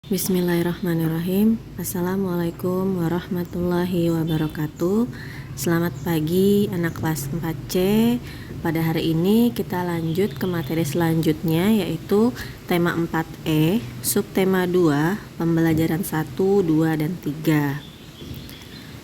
Bismillahirrahmanirrahim. Assalamualaikum warahmatullahi wabarakatuh. Selamat pagi anak kelas 4C. Pada hari ini kita lanjut ke materi selanjutnya, yaitu tema 4E, subtema 2, pembelajaran 1, 2, dan 3.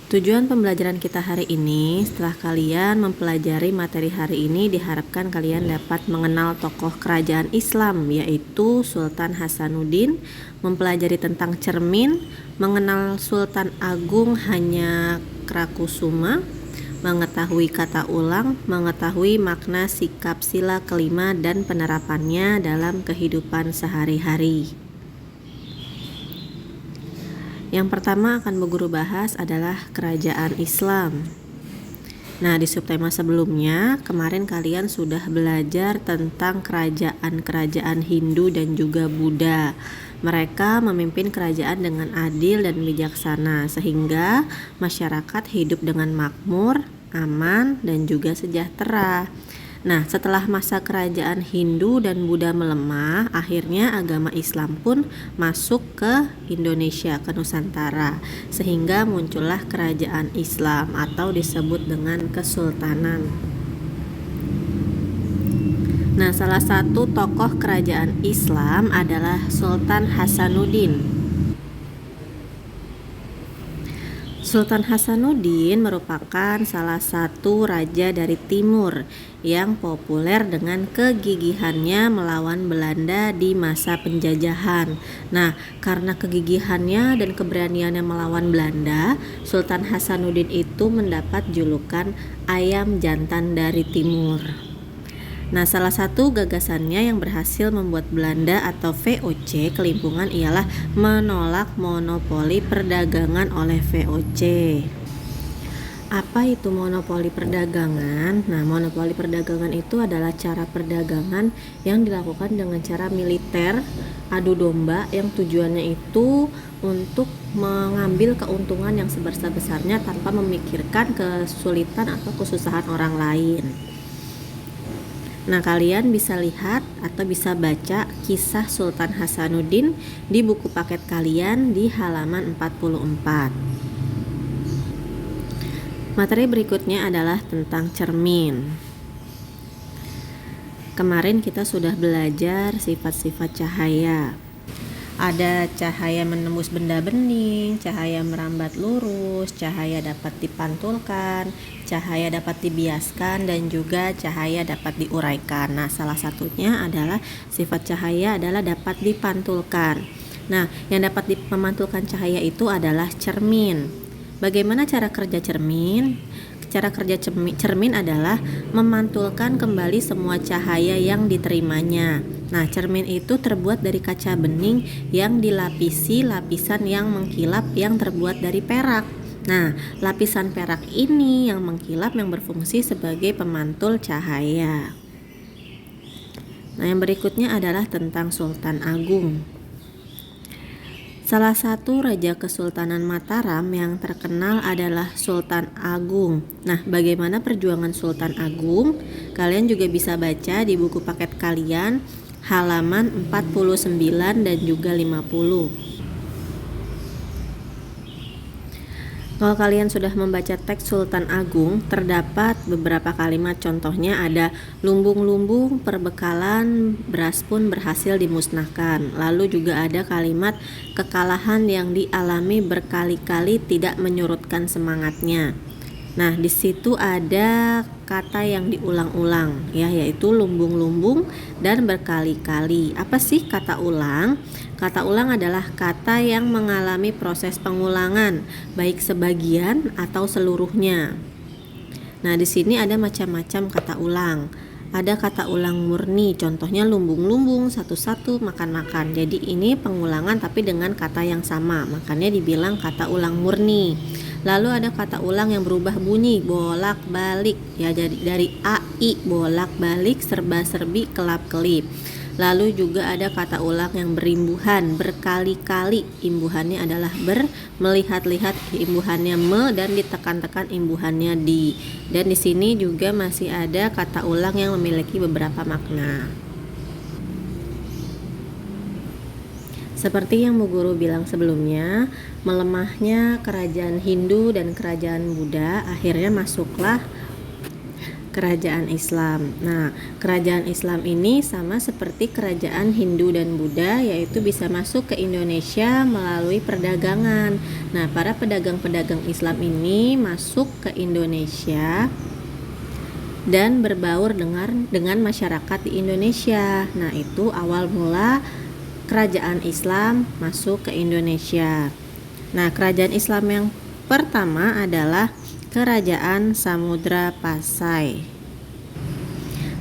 Tujuan pembelajaran kita hari ini, setelah kalian mempelajari materi hari ini, diharapkan kalian dapat mengenal tokoh kerajaan Islam, yaitu Sultan Hasanuddin, mempelajari tentang cermin, mengenal Sultan Agung Hanyakrokusuma, mengetahui kata ulang, mengetahui makna sikap sila kelima dan penerapannya dalam kehidupan sehari-hari. Yang pertama akan Bu Guru bahas adalah kerajaan Islam. Nah, di subtema sebelumnya, kemarin kalian sudah belajar tentang kerajaan-kerajaan Hindu dan juga Buddha. Mereka memimpin kerajaan dengan adil dan bijaksana, sehingga masyarakat hidup dengan makmur, aman, dan juga sejahtera. Nah, setelah masa kerajaan Hindu dan Buddha melemah, akhirnya agama Islam pun masuk ke Indonesia, ke Nusantara, sehingga muncullah kerajaan Islam atau disebut dengan kesultanan. Nah, salah satu tokoh kerajaan Islam adalah Sultan Hasanuddin. Sultan Hasanuddin merupakan salah satu raja dari timur yang populer dengan kegigihannya melawan Belanda di masa penjajahan. Nah, karena kegigihannya dan keberaniannya melawan Belanda, Sultan Hasanuddin itu mendapat julukan ayam jantan dari timur. Nah, salah satu gagasannya yang berhasil membuat Belanda atau VOC kelimpungan ialah menolak monopoli perdagangan oleh VOC. Apa itu monopoli perdagangan? Nah, monopoli perdagangan itu adalah cara perdagangan yang dilakukan dengan cara militer, adu domba, yang tujuannya itu untuk mengambil keuntungan yang sebesar-besarnya tanpa memikirkan kesulitan atau kesusahan orang lain. Nah, kalian bisa lihat atau bisa baca kisah Sultan Hasanuddin di buku paket kalian di halaman 44. Materi berikutnya adalah tentang cermin. Kemarin kita sudah belajar sifat-sifat cahaya. Ada cahaya menembus benda bening, cahaya merambat lurus, cahaya dapat dipantulkan, cahaya dapat dibiaskan, dan juga cahaya dapat diuraikan. Nah, salah satunya adalah sifat cahaya adalah dapat dipantulkan. Nah, yang dapat memantulkan cahaya itu adalah cermin. Bagaimana cara kerja cermin? Cara kerja cermin adalah memantulkan kembali semua cahaya yang diterimanya. Nah, cermin itu terbuat dari kaca bening yang dilapisi lapisan yang mengkilap yang terbuat dari perak. Nah, lapisan perak ini yang mengkilap yang berfungsi sebagai pemantul cahaya. Nah, yang berikutnya adalah tentang Sultan Agung. Salah satu raja Kesultanan Mataram yang terkenal adalah Sultan Agung. Nah, bagaimana perjuangan Sultan Agung? Kalian juga bisa baca di buku paket kalian halaman 49 dan juga 50. Kalau kalian sudah membaca teks Sultan Agung, terdapat beberapa kalimat, contohnya ada lumbung-lumbung perbekalan beras pun berhasil dimusnahkan. Lalu juga ada kalimat kekalahan yang dialami berkali-kali tidak menyurutkan semangatnya. Nah, di situ ada kata yang diulang-ulang ya, yaitu lumbung-lumbung dan berkali-kali. Apa sih kata ulang? Kata ulang adalah kata yang mengalami proses pengulangan, baik sebagian atau seluruhnya. Nah, di sini ada macam-macam kata ulang. Ada kata ulang murni, contohnya lumbung-lumbung, satu-satu, makan-makan. Jadi ini pengulangan tapi dengan kata yang sama, makanya dibilang kata ulang murni. Lalu ada kata ulang yang berubah bunyi, bolak-balik ya, jadi dari a, i, bolak-balik, serba-serbi, kelap-kelip. Lalu juga ada kata ulang yang berimbuhan, berkali-kali, imbuhannya adalah ber, melihat-lihat imbuhannya me, dan ditekan-tekan imbuhannya di. Dan di sini juga masih ada kata ulang yang memiliki beberapa makna. Seperti yang Bu Guru bilang sebelumnya, melemahnya kerajaan Hindu dan kerajaan Buddha, akhirnya masuklah kerajaan Islam. Nah, kerajaan Islam ini sama seperti kerajaan Hindu dan Buddha, yaitu bisa masuk ke Indonesia melalui perdagangan. Nah, para pedagang-pedagang Islam ini masuk ke Indonesia dan berbaur dengan masyarakat di Indonesia. Nah, itu awal mula kerajaan Islam masuk ke Indonesia. Nah, kerajaan Islam yang pertama adalah Kerajaan Samudra Pasai.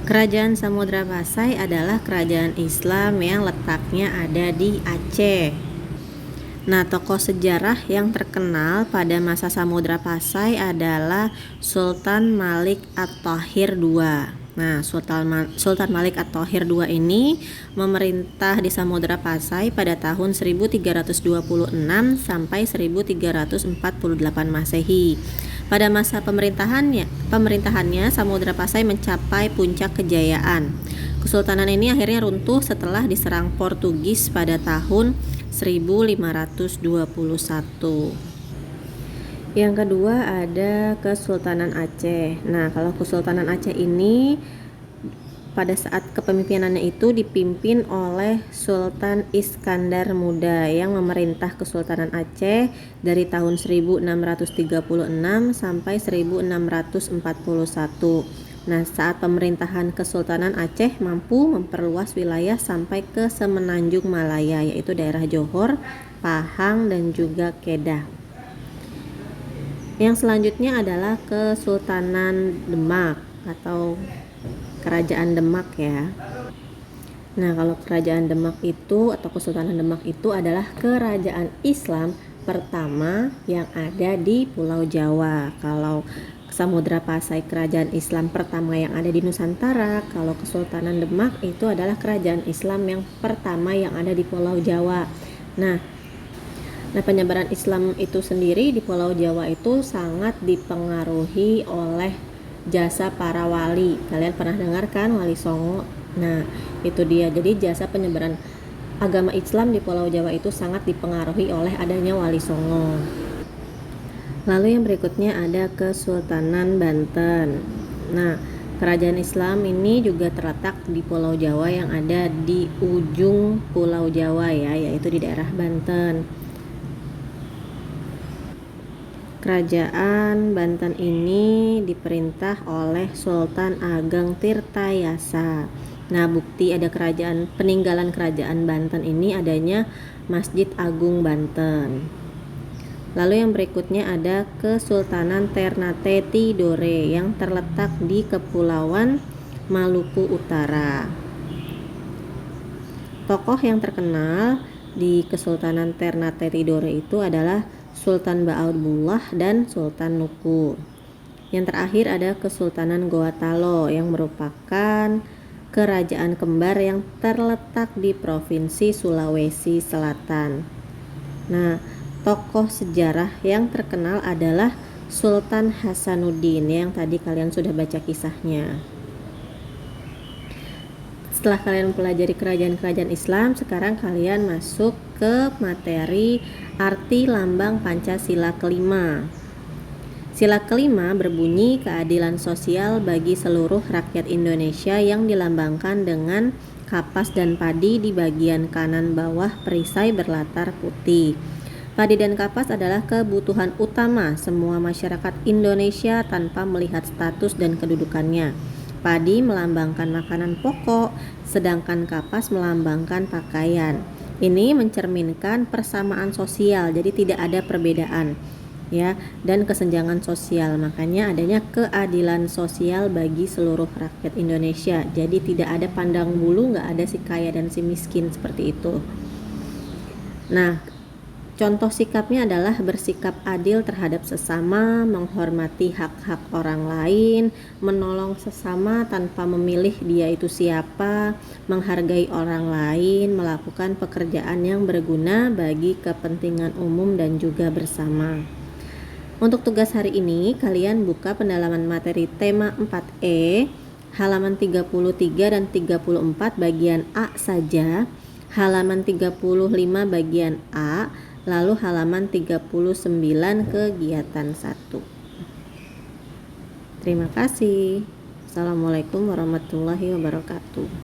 Kerajaan Samudra Pasai adalah kerajaan Islam yang letaknya ada di Aceh. Nah, tokoh sejarah yang terkenal pada masa Samudra Pasai adalah Sultan Malik At-Thahir II. Nah, Sultan Malik At-Thahir II ini memerintah di Samudra Pasai pada tahun 1326 sampai 1348 Masehi. Pada masa pemerintahannya Samudra Pasai mencapai puncak kejayaan. Kesultanan ini akhirnya runtuh setelah diserang Portugis pada tahun 1521. Yang kedua ada Kesultanan Aceh. Nah, kalau Kesultanan Aceh ini pada saat kepemimpinannya itu dipimpin oleh Sultan Iskandar Muda yang memerintah Kesultanan Aceh dari tahun 1636 sampai 1641. Nah, saat pemerintahan Kesultanan Aceh mampu memperluas wilayah sampai ke Semenanjung Malaya, yaitu daerah Johor, Pahang, dan juga Kedah. Yang selanjutnya adalah Kesultanan Demak atau Kerajaan Demak ya. Nah, kalau Kerajaan Demak itu atau Kesultanan Demak itu adalah kerajaan Islam pertama yang ada di Pulau Jawa. Kalau Samudra Pasai kerajaan Islam pertama yang ada di Nusantara, kalau Kesultanan Demak itu adalah kerajaan Islam yang pertama yang ada di Pulau Jawa. Nah, penyebaran Islam itu sendiri di Pulau Jawa itu sangat dipengaruhi oleh jasa para wali. Kalian pernah dengar kan Wali Songo? Nah, itu dia. Jadi jasa penyebaran agama Islam di Pulau Jawa itu sangat dipengaruhi oleh adanya Wali Songo. Lalu yang berikutnya ada Kesultanan Banten. Nah, kerajaan Islam ini juga terletak di Pulau Jawa yang ada di ujung Pulau Jawa ya, yaitu di daerah Banten. Kerajaan Banten ini diperintah oleh Sultan Ageng Tirtayasa. Nah, bukti ada peninggalan kerajaan Banten ini adanya Masjid Agung Banten. Lalu yang berikutnya ada Kesultanan Ternate Tidore yang terletak di Kepulauan Maluku Utara. Tokoh yang terkenal di Kesultanan Ternate Tidore itu adalah Sultan Ba'abdullah dan Sultan Nuku. Yang terakhir ada Kesultanan Goa Talo yang merupakan kerajaan kembar yang terletak di Provinsi Sulawesi Selatan. Nah, tokoh sejarah yang terkenal adalah Sultan Hasanuddin yang tadi kalian sudah baca kisahnya. Setelah kalian mempelajari kerajaan-kerajaan Islam, sekarang kalian masuk ke materi arti lambang Pancasila kelima. Sila kelima berbunyi keadilan sosial bagi seluruh rakyat Indonesia yang dilambangkan dengan kapas dan padi di bagian kanan bawah perisai berlatar putih. Padi dan kapas adalah kebutuhan utama semua masyarakat Indonesia tanpa melihat status dan kedudukannya. Padi melambangkan makanan pokok, sedangkan kapas melambangkan pakaian. Ini mencerminkan persamaan sosial, jadi tidak ada perbedaan ya, dan kesenjangan sosial. Makanya adanya keadilan sosial bagi seluruh rakyat Indonesia. Jadi tidak ada pandang bulu, nggak ada si kaya dan si miskin seperti itu. Nah, contoh sikapnya adalah bersikap adil terhadap sesama, menghormati hak-hak orang lain, menolong sesama tanpa memilih dia itu siapa, menghargai orang lain, melakukan pekerjaan yang berguna bagi kepentingan umum dan juga bersama. Untuk tugas hari ini, kalian buka pendalaman materi tema 4E, halaman 33 dan 34 bagian A saja. halaman 35 bagian A, lalu halaman 39 kegiatan 1. Terima kasih. Assalamualaikum warahmatullahi wabarakatuh.